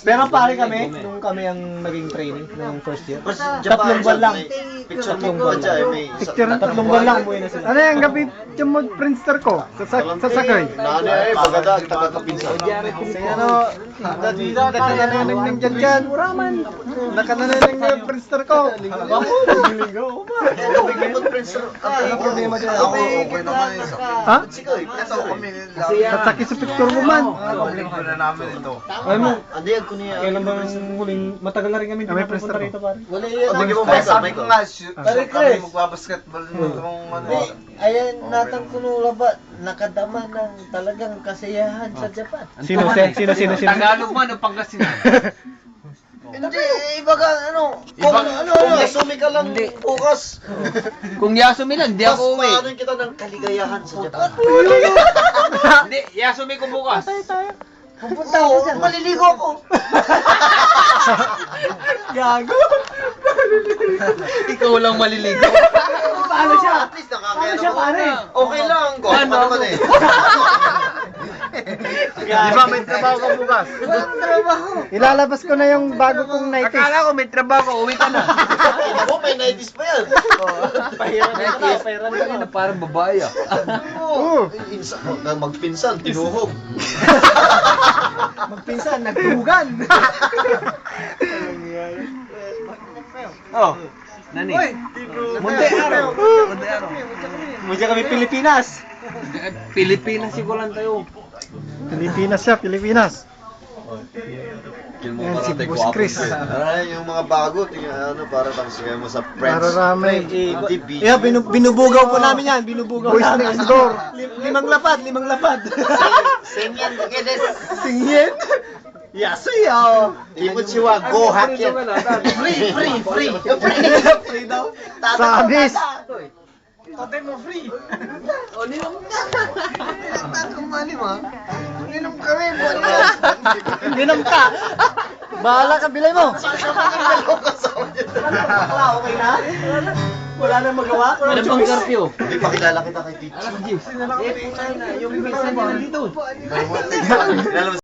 Pero pare kami, nung kami ang naging training nung first year. Tatlong buwan lang. Tatlong buwan lang. Tatlong buwan lang umuwi na sila. Ano yung gabi yung mo Friendster ko? Sasakay. Nani ay pagkada tagakapinsan. Ano, nakanananig ng dyan. Nakanananig ng Friendster ko. Ang problema dyan. Ako okay naman yun. Ha? Ito kami Sasakay sa picture mo man. Linggo na namin ito. Alam mo, kailan ba huling matagal na rin kami Kami pumunta Friendster rito pare. Wala yan. Sabi ko nga, Pare, Chris. kami magbabasketball nitong ano. Ayan, natang kunula ba, nakadama ng talagang kasiyahan sa Japan. Sino? Tagalog man o Pangasinan? Hindi, iba ka, yasumi ka lang bukas. Kung Yasumi lang, di Tapos ako uwi. paano kita ng kaligayahan sa Japan? Hindi, Yasumi ko bukas. Pupunta ako dyan. Maliligo ako. Gago! Ikaw lang maliligo. Paano siya? At least Paano siya pare? Okay lang. Ano? naman eh. Di ba may trabaho ka bukas? Walang trabaho. Ilalabas ko na yung bago kong 90s. Akala ko may trabaho, uwi ka na. Ina mo, may 90s pa yan. Pahiran Ano, parang babae ah. Oo. Magpinsan, tinuhog. Magpinsan, nagtugan. Oh, nani? Munti araw. Munti araw. Muna kami Pilipinas. Pilipinas siguro lang tayo. Pilipinas siya, Pilipinas. Yan si Boss Chris. Yung mga bago, tingnan para tangsigan mo sa friends. Nararamay. Yeah, binubugaw po namin yan. Binubugaw Boys namin. next door. Limang lapad. Sengyan ka des. Singyen. Yasuyo. Imuchiwa, go hack it. Free. Free daw. Sabis. Tatay mo free. Minom ka. Bahala ka, bilay mo. Bakla, okay na? Wala na magawa. Ano bang curfew? Hindi pa kilala kita kay Teach. Alas 10. Eh, puta na, yung minsan nandito. Kilala mo